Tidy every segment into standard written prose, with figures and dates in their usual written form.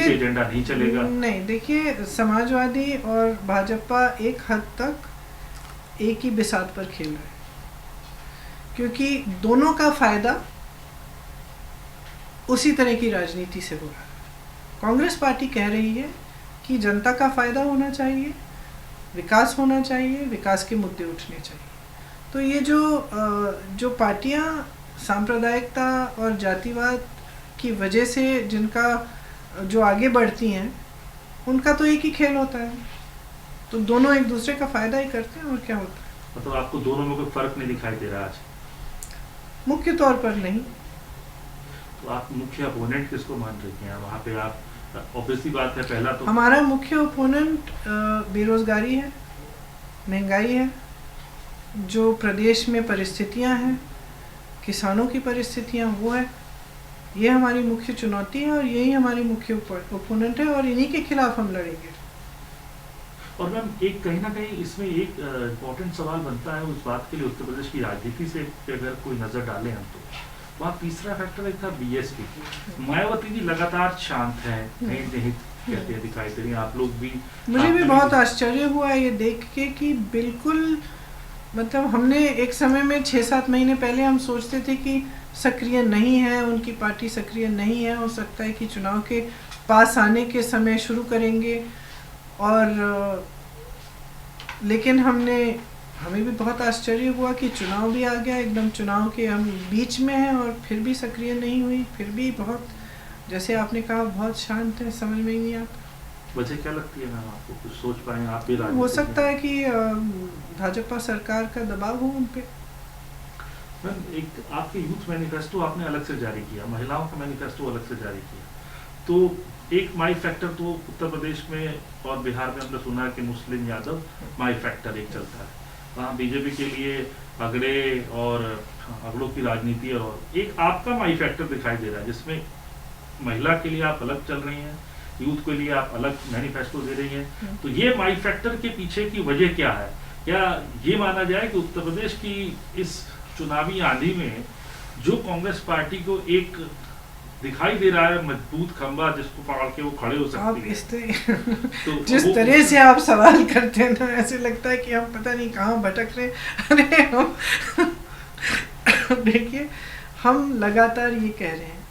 पे एजेंडा नहीं चलेगा? नहीं, देखिए, समाजवादी और भाजपा एक हद तक एक ही बिसात पर खेल रहे हैं, क्योंकि दोनों का फायदा उसी तरह की राजनीति से हो रहा है। कांग्रेस पार्टी कह रही है कि जनता का फायदा होना चाहिए, विकास होना चाहिए, विकास के मुद्दे उठने चाहिए। तो ये जो पार्टियां सांप्रदायिकता और जातिवाद की वजह से जिनका जो आगे बढ़ती हैं, उनका तो एक ही खेल होता है, तो दोनों एक दूसरे का फायदा ही करते हैं, और क्या होता है। मतलब आपको दोनों में कोई फर्क नहीं दिखाई दे रहा आज? मुख्य तौर पर नहीं। तो आप मुख्य अपोनेंट किसको मान रही हैं वहाँ पे? आप ऑब्वियसली बात है, पहला तो हमारा मुख्य ओपोनेंट बेरोजगारी है, महंगाई है, जो प्रदेश में परिस्थितियां हैं, किसानों की परिस्थितियां, वो है। ये हमारी मुख्य चुनौती है और यही हमारी मुख्य ओपोनेंट है, और इन्हीं के खिलाफ हम लड़ेंगे। और मैम एक कहीं ना कहीं इसमें एक इम्पोर्टेंट सवाल बनता है उस बात के लिए, उत्तर प्रदेश की राजनीति से अगर कोई नजर डालें हम, तो वहाँ तीसरा फैक्टर एक था बीएसपी। मायावती जी लगातार शांत है, कहीं नहीं कहते हैं, दिखाई दे रही हैं, आप लोग भी। मुझे भी बहुत आश्चर्य हुआ ये देख के कि बिल्कुल, मतलब हमने एक समय में 6-7 महीने पहले हम सोचते थे कि सक्रिय नहीं है, उनकी पार्टी सक्रिय नहीं है, हो सकता है कि चुनाव के पास आने के समय शुरू करेंगे। और लेकिन हमें भी बहुत आश्चर्य हुआ कि चुनाव भी आ गया, एकदम चुनाव के हम बीच में हैं और फिर भी सक्रिय नहीं हुई, फिर भी बहुत, जैसे आपने कहा, बहुत शांत है, समझ में ही नहीं आता। वजह क्या लगती है मैम आपको? कुछ सोच पाए आप भी? हो सकता है कि भाजपा सरकार का दबाव हो उन पे। मैम एक आपके यूथ मैनिफेस्टो आपने अलग से जारी किया, महिलाओं का मैनिफेस्टो अलग से जारी किया, तो एक माई फैक्टर तो उत्तर प्रदेश में और बिहार में हमने सुना है कि मुस्लिम यादव माई फैक्टर एक चलता है, वहाँ बीजेपी के लिए अगड़े और अगड़ों की राजनीति, और एक आपका माई फैक्टर दिखाई दे रहा है जिसमें महिला के लिए आप अलग चल रही हैं, यूथ के लिए आप अलग मैनिफेस्टो दे रही हैं। तो ये माई फैक्टर के पीछे की वजह क्या है? क्या ये माना जाए कि उत्तर प्रदेश की इस चुनावी आंधी में जो कांग्रेस पार्टी को एक दिखाई दे रहा है मजबूत खंबा जिसको पकड़ के वो खड़े हो सकते हैं, तो जिस तरह से आप सवाल करते हैं ना, ऐसे लगता है कि हम पता नहीं कहाँ भटक रहे हैं। अरे हम देखिए, हम लगातार ये कह रहे हैं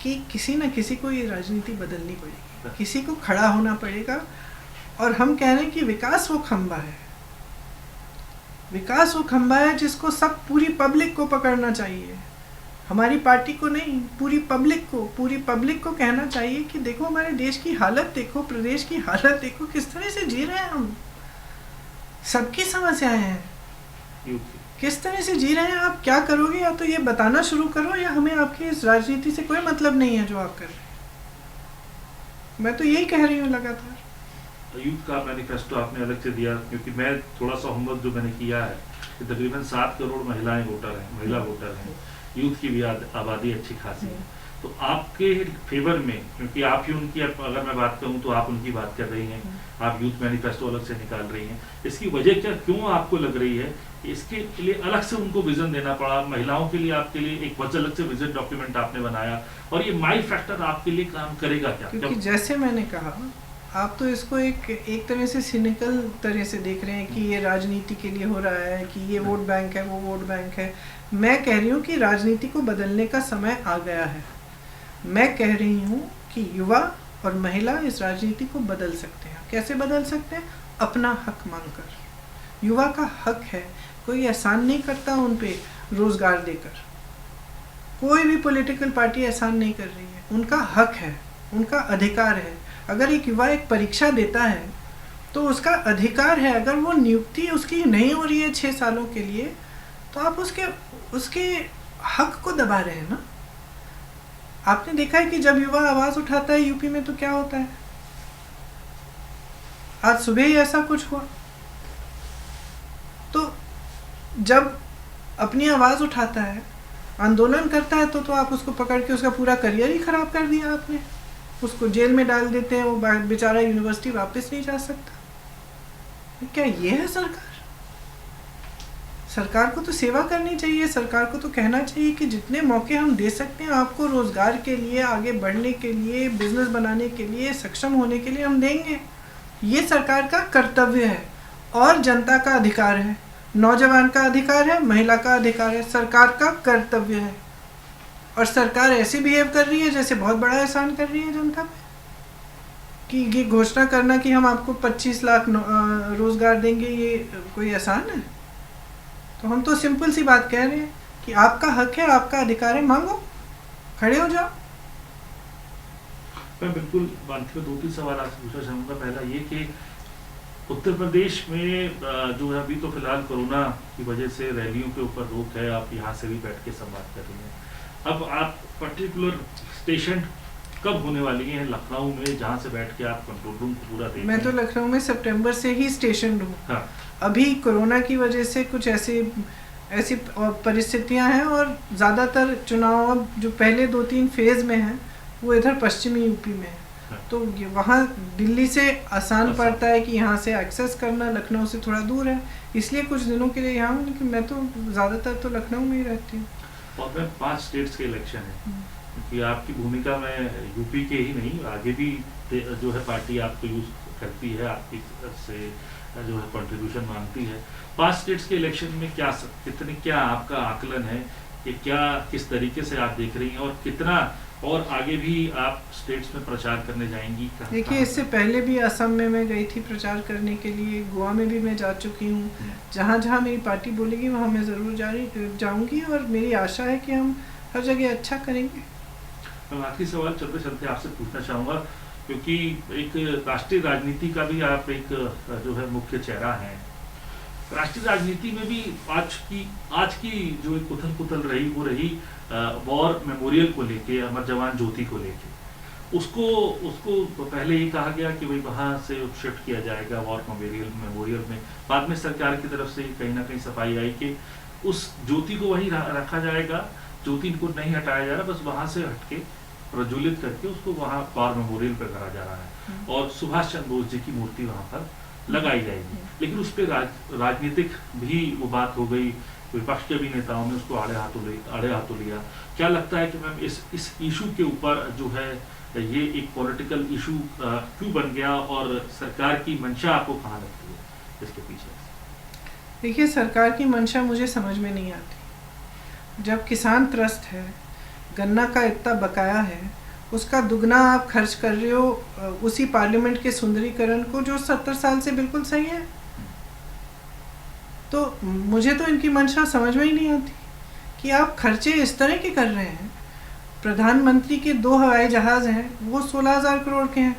कि किसी न किसी को ये राजनीति बदलनी पड़ेगी, किसी को खड़ा होना पड़ेगा, और हम कह रहे हैं कि विकास वो खंबा है, विकास वो खंबा है जिसको सब, पूरी पब्लिक को पकड़ना चाहिए, हमारी पार्टी को नहीं, पूरी पब्लिक को कहना चाहिए कि देखो हमारे देश की हालत देखो, प्रदेश की हालत देखो, किस तरह से जी रहे हैं हम, सबकी समस्याएं हैं, किस तरह से जी रहे हैं। आप क्या करोगे? या तो ये बताना शुरू करो, या हमें आपकी इस राजनीति से कोई मतलब नहीं है जो आप कर रहे हैं। मैं तो यही कह रही हूँ लगातार। यूथ का मैनिफेस्टो आपने अलग से दिया, क्योंकि मैं थोड़ा सा होमवर्क जो मैंने किया है कि तकरीबन 7 करोड़ महिलाएं वोटर हैं, महिला वोटर हैं, यूथ की भी आबादी अच्छी खासी है, तो आपके फेवर में, क्योंकि आप ही उनकी, अगर मैं बात करूं तो आप उनकी बात कर रही हैं, आप यूथ मैनिफेस्टो अलग से निकाल रही हैं, इसकी वजह क्या, क्यों आपको लग रही है इसके लिए अलग से उनको विजन देना पड़ा? महिलाओं के लिए आपके लिए एक अलग से विजन डॉक्यूमेंट आपने बनाया, और ये माई फैक्टर आपके लिए काम करेगा क्या? क्योंकि जैसे मैंने कहा, आप तो इसको एक तरह से सिनिकल तरह से देख रहे हैं कि ये राजनीति के लिए हो रहा है, कि ये वोट बैंक है, वो वोट बैंक है। मैं कह रही हूँ कि राजनीति को बदलने का समय आ गया है। मैं कह रही हूँ कि युवा और महिला इस राजनीति को बदल सकते हैं। कैसे बदल सकते हैं? अपना हक मांगकर। युवा का हक है, कोई एहसान नहीं करता उन पे रोजगार देकर, कोई भी पॉलिटिकल पार्टी एहसान नहीं कर रही है, उनका हक है, उनका अधिकार है। अगर एक युवा एक परीक्षा देता है तो उसका अधिकार है, अगर वो नियुक्ति उसकी नहीं हो रही है 6 सालों के लिए, तो आप उसके हक को दबा रहे हैं ना। आपने देखा है कि जब युवा आवाज उठाता है यूपी में तो क्या होता है। आज सुबह ही ऐसा कुछ हुआ। तो जब अपनी आवाज उठाता है, आंदोलन करता है, तो आप उसको पकड़ के उसका पूरा करियर ही खराब कर दिया आपने, उसको जेल में डाल देते हैं, वो बेचारा यूनिवर्सिटी वापस नहीं जा सकता। क्या ये है सरकार? सरकार को तो सेवा करनी चाहिए, सरकार को तो कहना चाहिए कि जितने मौके हम दे सकते हैं आपको रोज़गार के लिए, आगे बढ़ने के लिए, बिजनेस बनाने के लिए, सक्षम होने के लिए हम देंगे। ये सरकार का कर्तव्य है और जनता का अधिकार है, नौजवान का अधिकार है, महिला का अधिकार है, सरकार का कर्तव्य है। और सरकार ऐसे बिहेव कर रही है जैसे बहुत बड़ा एहसान कर रही है जनता पे, कि ये घोषणा करना कि हम आपको 25 लाख रोज़गार देंगे, ये कोई एहसान है? तो हम तो सिंपल सी बात कह रहे हैं कि आपका हक है, आपका अधिकार है, मांगो, खड़े हो जाओ। मैं बिल्कुल अंत में 2-3 सवाल आपसे पूछना चाहूँगा। पहला ये कि उत्तर प्रदेश में जो है अभी तो फिलहाल कोरोना की वजह से रैलियों के ऊपर रोक है, आप यहाँ से भी बैठ के संवाद कर रही हैं। अब आप पर्टिकुलर स्टेशन कब होने वाली हैं लखनऊ में, जहाँ से बैठ के आप कंट्रोल रूम को पूरा देखें? मैं तो लखनऊ में सितंबर से ही स्टेशन हूँ। हाँ। अभी कोरोना की वजह से कुछ ऐसी परिस्थितियां हैं और ज़्यादातर चुनाव जो पहले 2-3 फेज़ में हैं वो इधर पश्चिमी यूपी में है। हाँ। तो वहाँ दिल्ली से आसान पड़ता है कि यहाँ से एक्सेस करना, लखनऊ से थोड़ा दूर है, इसलिए कुछ दिनों के लिए यहाँ हूँ, लेकिन मैं तो ज़्यादातर तो लखनऊ में ही रहती हूँ। और मैं 5 स्टेट्स के इलेक्शन है, क्योंकि आपकी भूमिका में यूपी के ही नहीं, आगे भी जो है पार्टी आपको यूज़ करती है, आपकी से जो है कंट्रीब्यूशन मांगती है। 5 स्टेट्स के इलेक्शन में क्या आपका आकलन है कि क्या किस तरीके से आप देख रही हैं, और कितना और आगे भी आप स्टेट्स में प्रचार करने जाएंगी? देखिए, इससे पहले भी असम में मैं गई थी प्रचार करने के लिए, गोवा में भी मैं जा चुकी हूँ। जहाँ जहाँ मेरी पार्टी बोलेगी वहाँ मैं ज़रूर जाऊँगी और मेरी आशा है कि हम हर जगह अच्छा करेंगे। मैं आखिरी सवाल चलते चलते आपसे पूछना चाहूँगा, क्योंकि एक राष्ट्रीय राजनीति का भी आप एक जो है मुख्य चेहरा हैं। राष्ट्रीय राजनीति में भी आज की जो एक उथल पुथल रही वो रही वॉर मेमोरियल को लेके, अमर जवान ज्योति को लेके। उसको पहले ही कहा गया कि भाई वहाँ से शिफ्ट किया जाएगा वॉर मेमोरियल में। बाद में सरकार की तरफ से कहीं ना कहीं सफाई आई कि उस ज्योति को वहीं रखा जाएगा, ज्योति को नहीं हटाया जा रहा, बस वहाँ से हटके प्रज्वलित करके उसको वहाँ वॉर मेमोरियल पर करा जा रहा है और सुभाष चंद्र बोस जी की मूर्ति वहाँ पर लगाई जाएगी। लेकिन उस पर राजनीतिक भी वो बात हो गई, विपक्ष के भी नेताओं ने उसको आड़े हाथों लिया। क्या लगता है कि मैम इस इशू के ऊपर जो है ये एक पॉलिटिकल इशू क्यों बन गया, और सरकार की मंशा आपको कहाँ लगती है इसके पीछे? देखिए, सरकार की मंशा मुझे समझ में नहीं आती। जब किसान त्रस्त है, गन्ना का इतना बकाया है, उसका दुगना आप खर्च कर रहे हो उसी पार्लियामेंट के सुंदरीकरण को जो 70 साल से बिल्कुल सही है। तो मुझे तो इनकी मंशा समझ में ही नहीं आती कि आप खर्चे इस तरह के कर रहे हैं। प्रधानमंत्री के 2 हवाई जहाज़ हैं, वो 16,000 करोड़ के हैं,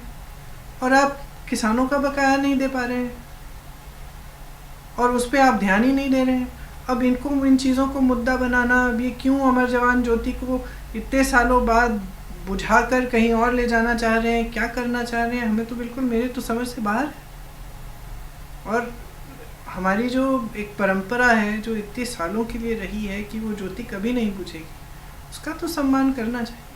और आप किसानों का बकाया नहीं दे पा रहे हैं और उस पर आप ध्यान ही नहीं दे रहे हैं। अब इनको इन चीज़ों को मुद्दा बनाना, अब ये क्यों अमर जवान ज्योति को इतने सालों बाद बुझाकर कहीं और ले जाना चाह रहे हैं, क्या करना चाह रहे हैं, हमें तो बिल्कुल, मेरे तो समझ से बाहर है। और हमारी जो एक परंपरा है जो इतने सालों के लिए रही है कि वो ज्योति कभी नहीं बुझेगी, उसका तो सम्मान करना चाहिए।